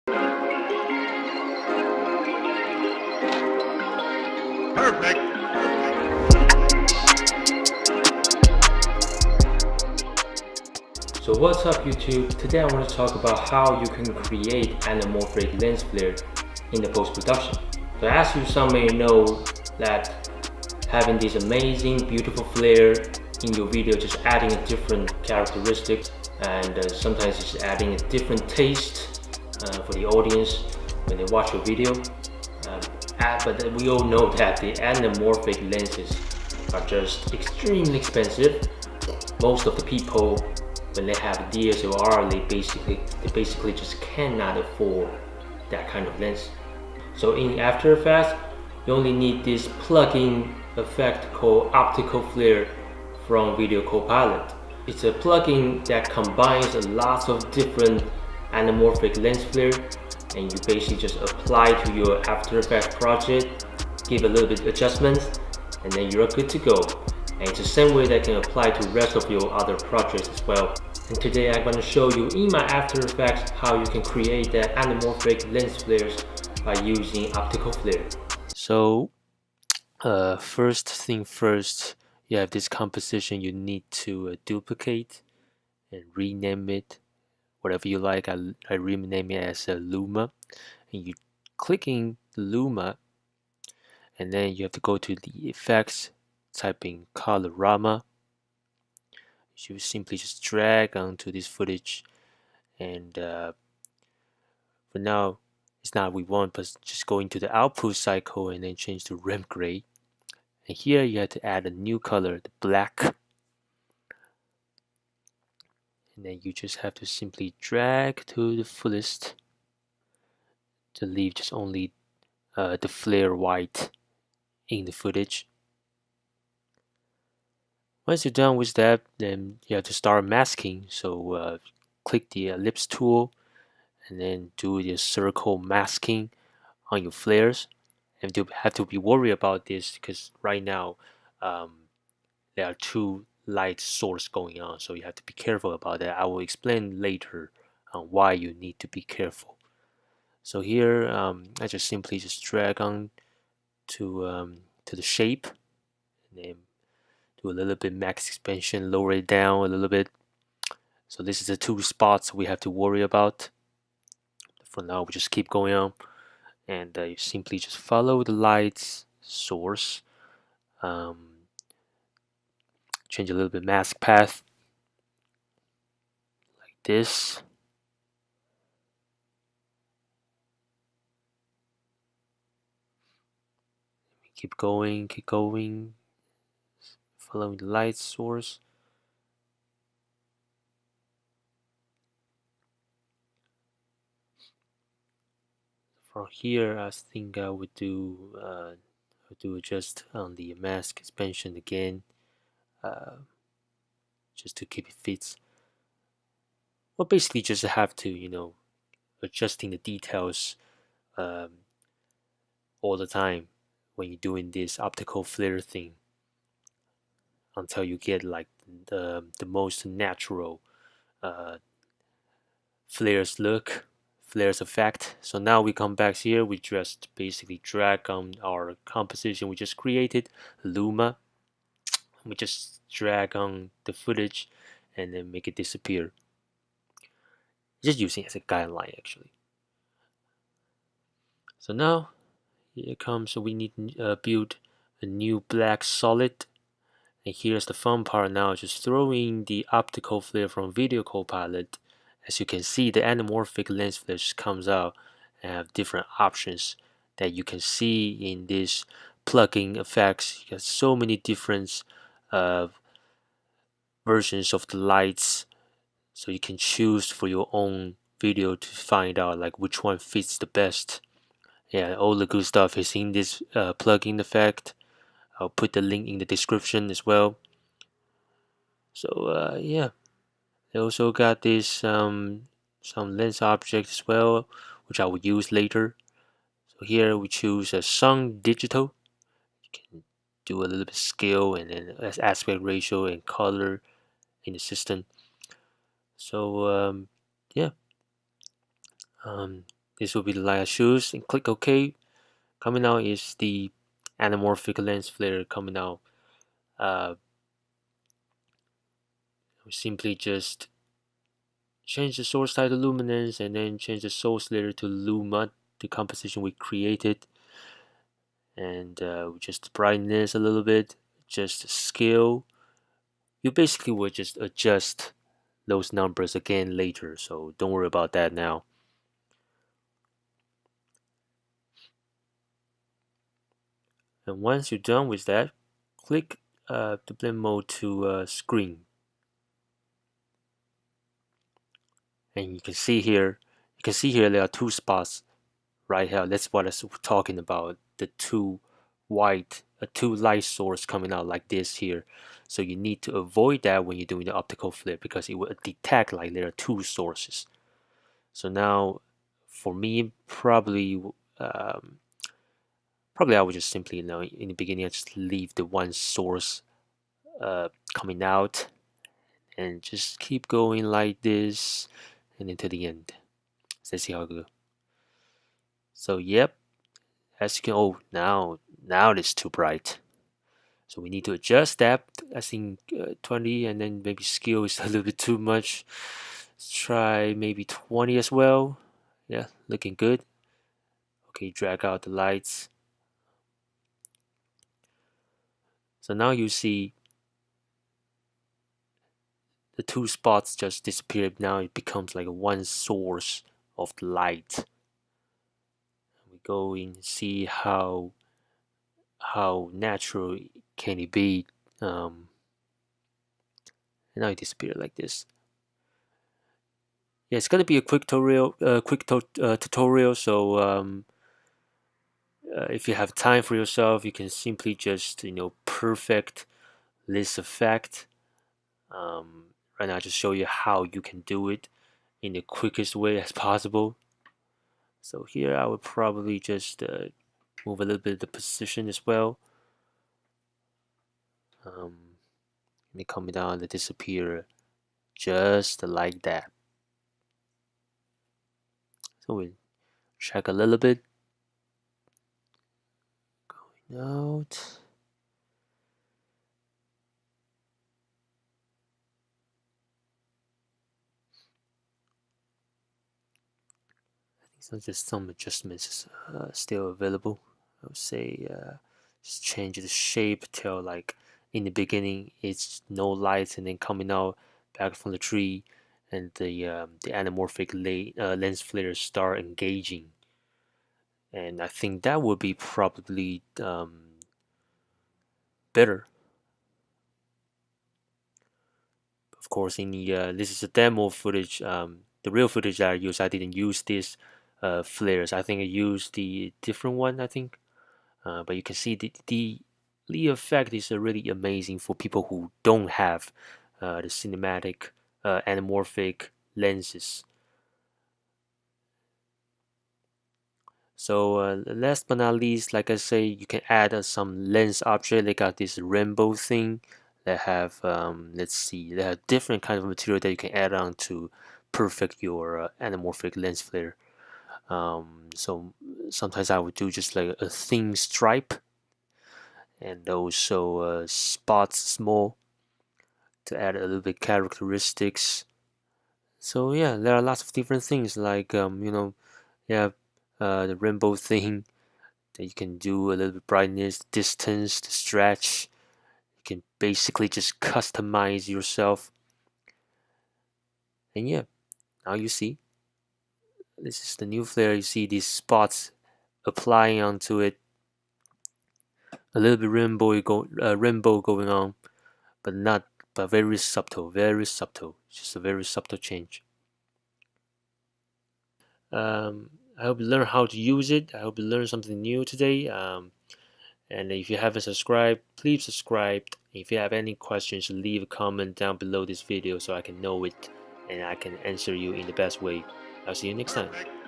Perfect. So what's up YouTube? Today I want to talk about how you can create anamorphic lens flare in the post-production. So as some may know that having this amazing beautiful flare in your video, just adding a different characteristics, and sometimes it's adding a different taste for the audience when they watch your video. But we all know that the anamorphic lenses are just extremely expensive. Most of the people, when they have DSLR, they basically just cannot afford that kind of lens. So in After Effects, you only need this plugin effect called Optical Flare from Video Copilot. It's a plugin that combines a lot of different anamorphic lens flare, and you basically just apply to your After Effects project, give a little bit adjustments, and then you're good to go. And it's the same way that can apply to the rest of your other projects as well. And today I'm going to show you in my After Effects how you can create that anamorphic lens flares by using optical flare. So first thing first, you have this composition you need to duplicate and rename it whatever you like. I rename it as Luma, and you clicking Luma, and then you have to go to the effects, type in Colorama. You simply just drag onto this footage, and for now it's not what we want, but just go into the output cycle and then change to rim gray. And here you have to add a new color, the black. And then you just have to simply drag to the fullest to leave just only the flare white in the footage. Once you're done with that, then you have to start masking. So click the ellipse tool and then do the circle masking on your flares. And you have to be worried about this because right now there are two light source going on, so you have to be careful about that. I will explain later on why you need to be careful. So here I just simply drag on to the shape and then do a little bit max expansion, lower it down a little bit. So this is the two spots we have to worry about. For now we just keep going on, and you simply just follow the light source, change a little bit mask path like this. Keep going, following the light source. From here, I think I would do adjust on the mask expansion again, just to keep it fits. Well, basically, just have to adjusting the details all the time when you're doing this optical flare thing until you get like the most natural flares effect. So now we come back here, we just basically drag on our composition we just created, Luma. We just drag on the footage and then make it disappear. Just using it as a guideline actually. So now here comes, so we need to build a new black solid. And here's the fun part now, just throw in the optical flare from Video Copilot. As you can see, the anamorphic lens flare just comes out and have different options that you can see in this plugin effects. You got so many different versions of the lights, so you can choose for your own video to find out like which one fits the best. Yeah, all the good stuff is in this plugin effect. I'll put the link in the description as well. So yeah, they also got this some lens object as well, which I will use later. So here we choose a Sun Digital. You can do a little bit scale and then aspect ratio and color in the system. So yeah, This will be the light I choose, and click OK. Coming out is the anamorphic lens flare coming out. We simply just change the source type to luminance and then change the source layer to luma, the composition we created, and we just brightness a little bit, just scale. You basically will just adjust those numbers again later, so don't worry about that now. And once you're done with that, click the blend mode to screen, and you can see here there are two spots right here. That's what I was talking about, the two light source coming out like this here. So you need to avoid that when you're doing the optical flip, because it will detect like there are two sources. So now for me, probably I would just simply, in the beginning, I just leave the one source coming out and just keep going like this and into the end. So let's see how it goes. So yep, as you can, oh, now it's too bright. So we need to adjust that. I think 20, and then maybe scale is a little bit too much. Let's try maybe 20 as well. Yeah, looking good. Okay, drag out the lights. So now you see the two spots just disappeared. Now it becomes like one source of the light. We go in and see how natural can it be. And now it disappeared like this. Yeah, it's gonna be a quick tutorial. So if you have time for yourself, you can simply just perfect this effect. Right now, I just show you how you can do it in the quickest way as possible. So here, I would probably just move a little bit of the position as well. And it coming down to disappear just like that. So we'll check a little bit. Going out. So just some adjustments still available. I would say just change the shape till like in the beginning it's no lights, and then coming out back from the tree, and the anamorphic lens flares start engaging. And I think that would be probably better. Of course, in the this is a demo footage. The real footage that I used, I didn't use this flares. I think I used the different one. I think. But you can see the effect is really amazing for people who don't have the cinematic anamorphic lenses. So last but not least, like I say, you can add some lens object. They got this rainbow thing that have let's see, they have different kind of material that you can add on to perfect your anamorphic lens flare. So sometimes I would do just like a thin stripe, and also spots small to add a little bit characteristics. So yeah, there are lots of different things like yeah, the rainbow thing that you can do, a little bit brightness, distance, the stretch. You can basically just customize yourself. And yeah, now you see this is the new flare. You see these spots applying onto it, a little bit rainbow going on, but very subtle, just a very subtle change. I hope you learn how to use it. I hope you learned something new today. And if you haven't subscribed, please subscribe. If you have any questions, leave a comment down below this video so I can know it and I can answer you in the best way. I'll see you next time.